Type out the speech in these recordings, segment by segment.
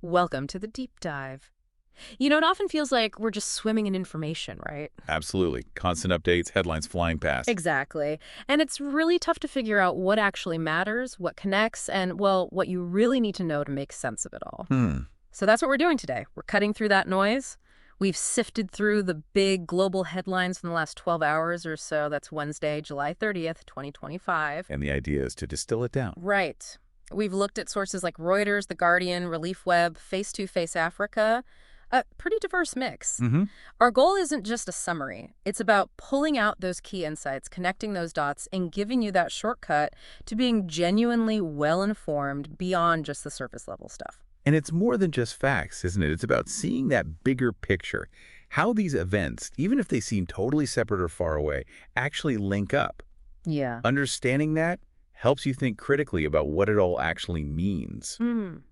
Welcome to the deep dive. It often feels like we're just swimming in information, right? Absolutely. Constant updates, headlines flying past. Exactly. And it's really tough to figure out what actually matters, what connects, and, well, what you really need to know to make sense of it all. So that's what we're doing today. We're cutting through that noise. We've sifted through the big global headlines from the last 12 hours or so. That's Wednesday, July 30th, 2025. And the idea is to distill it down. Right. We've looked at sources like Reuters, The Guardian, Relief Web, Face-to-Face Africa. A pretty diverse mix. Our goal isn't just a summary. It's about pulling out those key insights, connecting those dots, and giving you that shortcut to being genuinely well-informed beyond just the surface-level stuff. And it's more than just facts, isn't it? It's about seeing that bigger picture, how these events, even if they seem totally separate or far away, actually link up. Yeah. Understanding that helps you think critically about what it all actually means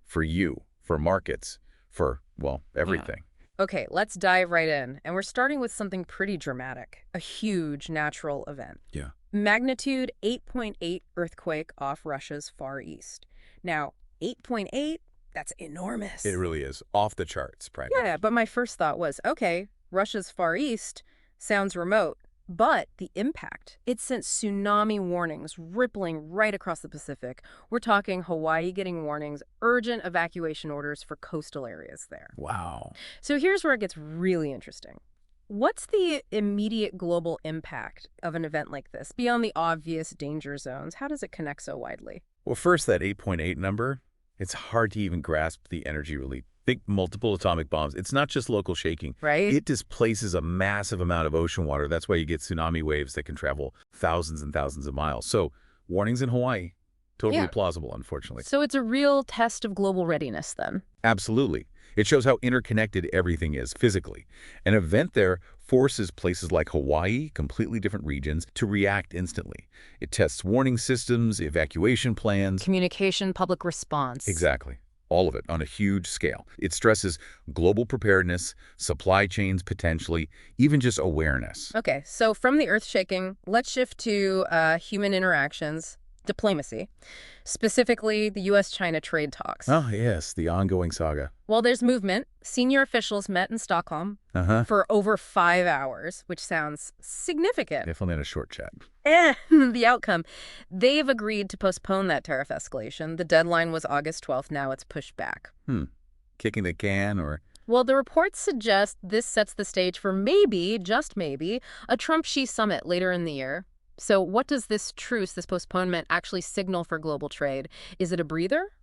for you, for markets, for, well, everything. Okay, let's dive right in. And we're starting with something pretty dramatic, a huge natural event. Yeah. Magnitude 8.8 earthquake off Russia's Far East. Now, 8.8, that's enormous. It really is. Off the charts, Prime Yeah, Minister. but my first thought was, okay, Russia's Far East sounds remote. But the impact, it sent tsunami warnings rippling right across the Pacific. We're talking Hawaii getting warnings, urgent evacuation orders for coastal areas there. Wow. So here's where it gets really interesting. What's the immediate global impact of an event like this, beyond the obvious danger zones? How does it connect so widely? Well, first, that 8.8 number, it's hard to even grasp the energy relief. Think multiple atomic bombs. It's not just local shaking. Right? It displaces a massive amount of ocean water. That's why you get tsunami waves that can travel thousands and thousands of miles. So warnings in Hawaii, totally plausible, unfortunately. So it's a real test of global readiness then? Absolutely. It shows how interconnected everything is physically. An event there forces places like Hawaii, completely different regions, to react instantly. It tests warning systems, evacuation plans. Communication, public response. Exactly. All of it on a huge scale. It stresses global preparedness, supply chains potentially, even just awareness. Okay, so from the earth-shaking, let's shift to human interactions, diplomacy, specifically the U.S.-China trade talks. Oh, yes, the ongoing saga. Well, there's movement. Senior officials met in Stockholm for over 5 hours, which sounds significant. Definitely not a short chat. And the outcome, they've agreed to postpone that tariff escalation. The deadline was August 12th. Now it's pushed back. Kicking the can or... Well, the reports suggest this sets the stage for maybe, just maybe, a Trump-Xi summit later in the year. So what does this truce, this postponement, actually signal for global trade? Is it a breather?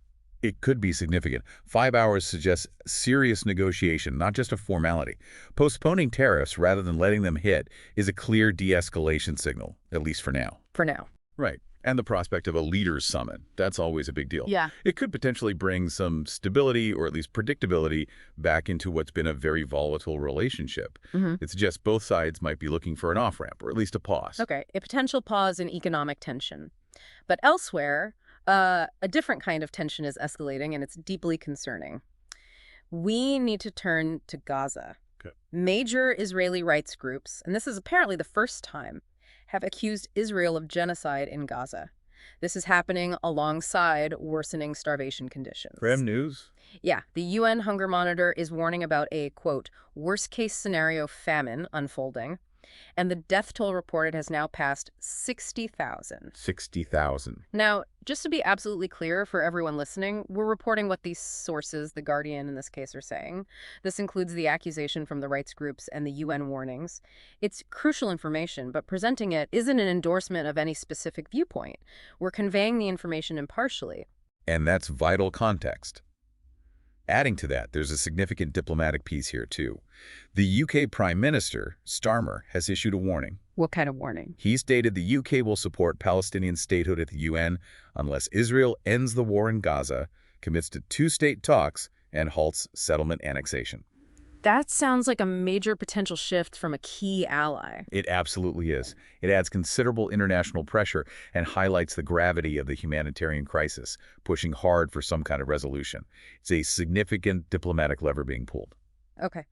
It could be significant. 5 hours suggests serious negotiation, not just a formality. Postponing tariffs rather than letting them hit is a clear de-escalation signal, at least for now. For now. Right. And the prospect of a leaders' summit. That's always a big deal. Yeah. It could potentially bring some stability or at least predictability back into what's been a very volatile relationship. It suggests both sides might be looking for an off-ramp or at least a pause. Okay, a potential pause in economic tension. But elsewhere, a different kind of tension is escalating, and it's deeply concerning. We need to turn to Gaza. Okay. Major Israeli rights groups, and this is apparently the first time, have accused Israel of genocide in Gaza. This is happening alongside worsening starvation conditions. Prem news? Yeah, the UN Hunger Monitor is warning about a, quote, worst-case scenario famine unfolding, and the death toll reported has now passed 60,000. 60,000. Now, just to be absolutely clear for everyone listening, we're reporting what these sources, The Guardian in this case, are saying. This includes the accusation from the rights groups and the UN warnings. It's crucial information, but presenting it isn't an endorsement of any specific viewpoint. We're conveying the information impartially. And that's vital context. Adding to that, there's a significant diplomatic piece here, too. The UK Prime Minister, Starmer, has issued a warning. What kind of warning? He stated the UK will support Palestinian statehood at the UN unless Israel ends the war in Gaza, commits to two-state talks, and halts settlement annexation. That sounds like a major potential shift from a key ally. It absolutely is. It adds considerable international pressure and highlights the gravity of the humanitarian crisis, pushing hard for some kind of resolution. It's a significant diplomatic lever being pulled. Okay.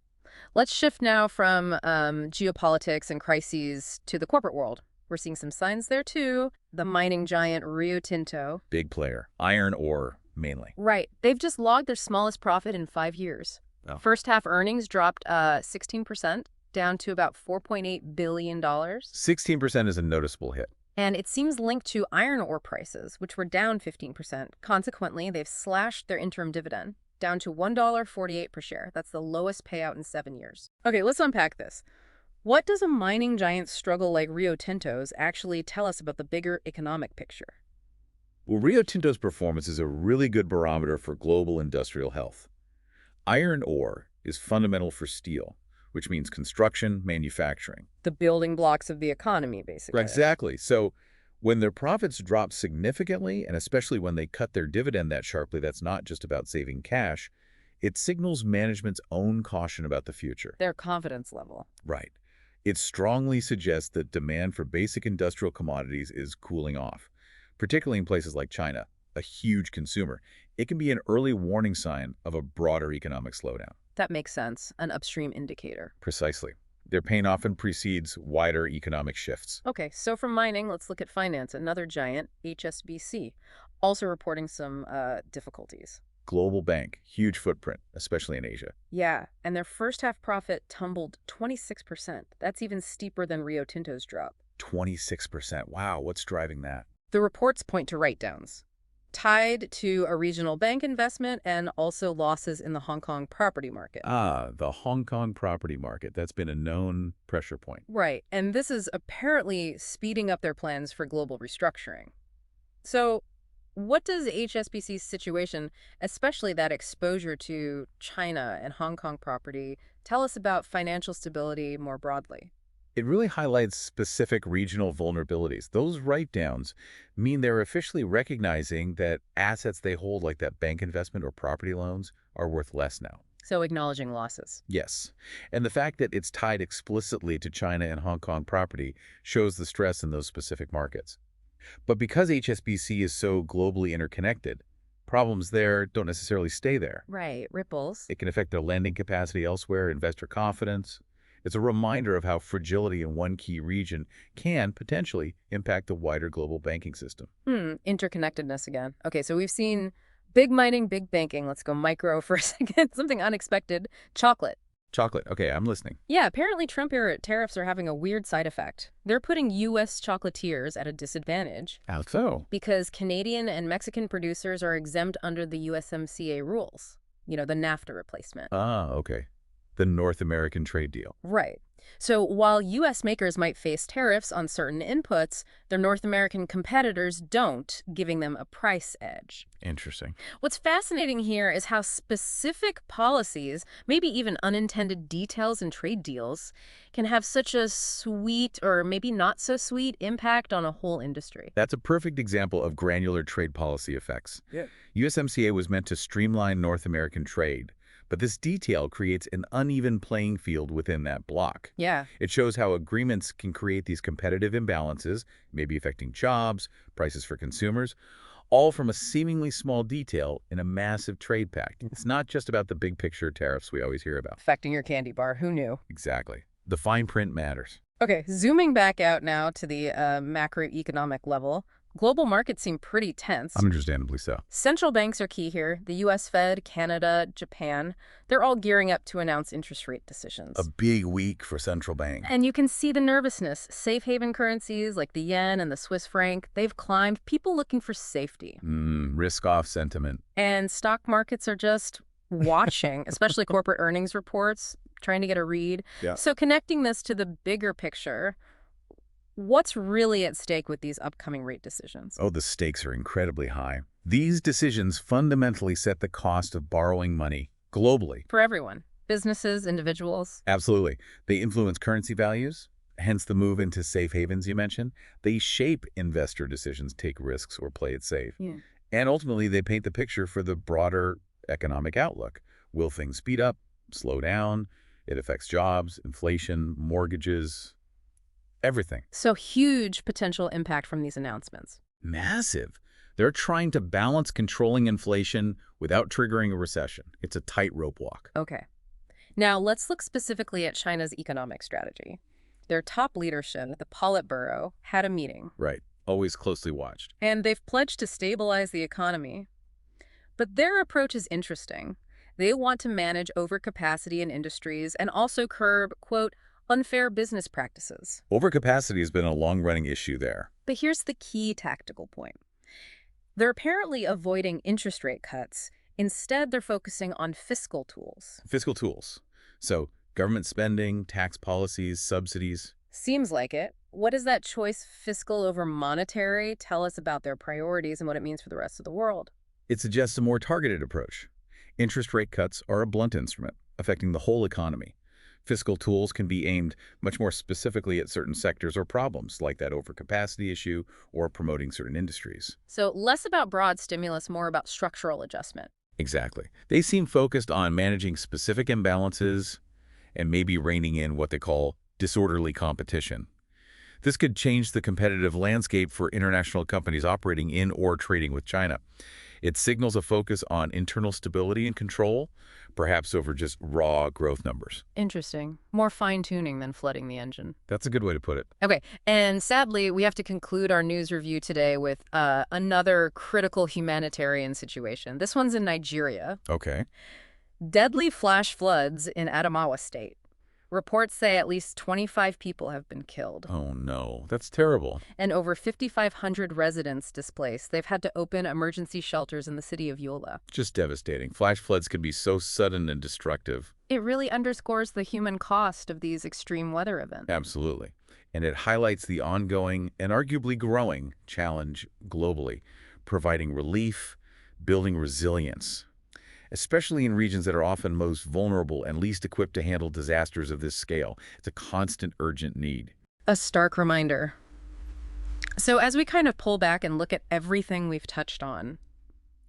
Let's shift now from geopolitics and crises to the corporate world. We're seeing some signs there, too. The mining giant Rio Tinto. Big player. Iron ore. mainly. Right. They've just logged their smallest profit in 5 years. Oh. First half earnings dropped 16%, down to about $4.8 billion. 16% is a noticeable hit. And it seems linked to iron ore prices, which were down 15%. Consequently, they've slashed their interim dividend, down to $1.48 per share. That's the lowest payout in 7 years. Okay, let's unpack this. What does a mining giant struggle like Rio Tinto's actually tell us about the bigger economic picture? Well, Rio Tinto's performance is a really good barometer for global industrial health. Iron ore is fundamental for steel, which means construction, manufacturing. The building blocks of the economy, basically. Exactly. So when their profits drop significantly, and especially when they cut their dividend that sharply, that's not just about saving cash. It signals management's own caution about the future. Their confidence level. Right. It strongly suggests that demand for basic industrial commodities is cooling off, particularly in places like China, a huge consumer. It can be an early warning sign of a broader economic slowdown. That makes sense. An upstream indicator. Precisely. Their pain often precedes wider economic shifts. Okay, so from mining, let's look at finance. Another giant, HSBC, also reporting some difficulties. Global bank, huge footprint, especially in Asia. Yeah, and their first half profit tumbled 26%. That's even steeper than Rio Tinto's drop. 26%. Wow, what's driving that? The reports point to write-downs, tied to a regional bank investment and also losses in the Hong Kong property market. Ah, the Hong Kong property market. That's been a known pressure point. Right, and this is apparently speeding up their plans for global restructuring. So what does HSBC's situation, especially that exposure to China and Hong Kong property, tell us about financial stability more broadly? It really highlights specific regional vulnerabilities. Those write-downs mean they're officially recognizing that assets they hold, like that bank investment or property loans, are worth less now. So acknowledging losses. Yes. And the fact that it's tied explicitly to China and Hong Kong property shows the stress in those specific markets. But because HSBC is so globally interconnected, problems there don't necessarily stay there. Right, ripples. It can affect their lending capacity elsewhere, investor confidence. It's a reminder of how fragility in one key region can potentially impact the wider global banking system. Interconnectedness again. Okay, so we've seen big mining, big banking. Let's go micro for a second. Something unexpected. Chocolate. Chocolate. Okay, I'm listening. Yeah, apparently Trump-era tariffs are having a weird side effect. They're putting U.S. chocolatiers at a disadvantage. How so? Because Canadian and Mexican producers are exempt under the USMCA rules. You know, the NAFTA replacement. Ah, okay. The North American trade deal. Right. So while U.S. makers might face tariffs on certain inputs, their North American competitors don't, giving them a price edge. Interesting. What's fascinating here is how specific policies, maybe even unintended details in trade deals, can have such a sweet or maybe not so sweet impact on a whole industry. That's a perfect example of granular trade policy effects. Yeah. USMCA was meant to streamline North American trade, but this detail creates an uneven playing field within that bloc. Yeah. It shows how agreements can create these competitive imbalances, maybe affecting jobs, prices for consumers, all from a seemingly small detail in a massive trade pact. It's not just about the big picture tariffs we always hear about. Affecting your candy bar. Who knew? Exactly. The fine print matters. Okay, zooming back out now to the macroeconomic level, global markets seem pretty tense. Understandably so. Central banks are key here. The U.S. Fed, Canada, Japan, they're all gearing up to announce interest rate decisions. A big week for central banks. And you can see the nervousness. Safe haven currencies like the yen and the Swiss franc, they've climbed, people looking for safety. Risk-off sentiment. And stock markets are just watching, especially corporate earnings reports, trying to get a read. Yeah. So connecting this to the bigger picture, what's really at stake with these upcoming rate decisions? Oh, the stakes are incredibly high. These decisions fundamentally set the cost of borrowing money globally. For everyone, businesses, individuals. Absolutely. They influence currency values, hence the move into safe havens you mentioned. They shape investor decisions, take risks, or play it safe. Yeah. And ultimately, they paint the picture for the broader economic outlook. Will things speed up, slow down? It affects jobs, inflation, mortgages, everything. So huge potential impact from these announcements. Massive. They're trying to balance controlling inflation without triggering a recession. It's a tightrope walk. Okay. Now, let's look specifically at China's economic strategy. Their top leadership, the Politburo, had a meeting. Right. Always closely watched. And they've pledged to stabilize the economy. But their approach is interesting. They want to manage overcapacity in industries and also curb, quote, unfair business practices. Overcapacity has been a long-running issue there. But here's the key tactical point. They're apparently avoiding interest rate cuts. Instead, they're focusing on fiscal tools. Fiscal tools. So government spending, tax policies, subsidies. Seems like it. What does that choice, fiscal over monetary, tell us about their priorities and what it means for the rest of the world? It suggests a more targeted approach. Interest rate cuts are a blunt instrument, affecting the whole economy. Fiscal tools can be aimed much more specifically at certain sectors or problems, like that overcapacity issue or promoting certain industries. So less about broad stimulus, more about structural adjustment. Exactly. They seem focused on managing specific imbalances and maybe reining in what they call disorderly competition. This could change the competitive landscape for international companies operating in or trading with China. It signals a focus on internal stability and control, perhaps over just raw growth numbers. Interesting. More fine-tuning than flooding the engine. That's a good way to put it. Okay, and sadly, we have to conclude our news review today with another critical humanitarian situation. This one's in Nigeria. Okay. Deadly flash floods in Adamawa State. Reports say at least 25 people have been killed. Oh, no. That's terrible. And over 5,500 residents displaced. They've had to open emergency shelters in the city of Yola. Just devastating. Flash floods can be so sudden and destructive. It really underscores the human cost of these extreme weather events. Absolutely. And it highlights the ongoing and arguably growing challenge globally, providing relief, building resilience, especially in regions that are often most vulnerable and least equipped to handle disasters of this scale. It's a constant, urgent need. A stark reminder. So as we kind of pull back and look at everything we've touched on,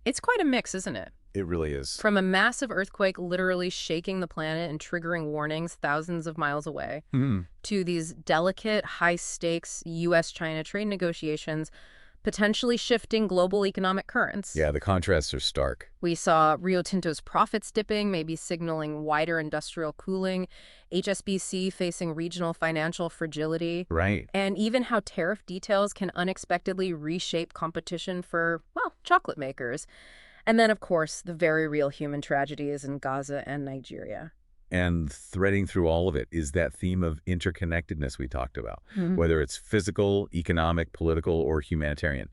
it's quite a mix, isn't it? It really is. From a massive earthquake literally shaking the planet and triggering warnings thousands of miles away, to these delicate, high-stakes U.S.-China trade negotiations potentially shifting global economic currents. Yeah, the contrasts are stark. We saw Rio Tinto's profits dipping, maybe signaling wider industrial cooling, HSBC facing regional financial fragility. Right. And even how tariff details can unexpectedly reshape competition for, well, chocolate makers. And then, of course, the very real human tragedies in Gaza and Nigeria. And threading through all of it is that theme of interconnectedness we talked about, whether it's physical, economic, political, or humanitarian.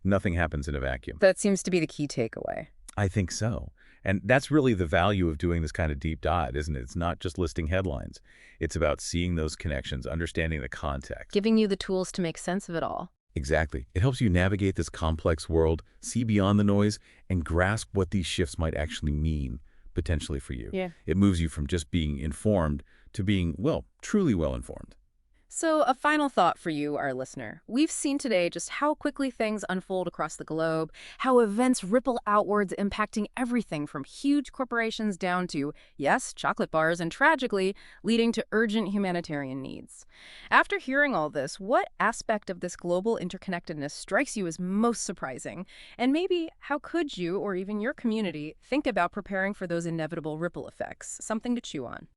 Nothing happens in a vacuum. That seems to be the key takeaway. I think so. And that's really the value of doing this kind of deep dive, isn't it? It's not just listing headlines. It's about seeing those connections, understanding the context. Giving you the tools to make sense of it all. Exactly. It helps you navigate this complex world, see beyond the noise, and grasp what these shifts might actually mean, potentially for you. Yeah. It moves you from just being informed to being, well, truly well-informed. So a final thought for you, our listener. We've seen today just how quickly things unfold across the globe, how events ripple outwards, impacting everything from huge corporations down to, yes, chocolate bars, and tragically, leading to urgent humanitarian needs. After hearing all this, what aspect of this global interconnectedness strikes you as most surprising? And maybe how could you, or even your community, think about preparing for those inevitable ripple effects? Something to chew on.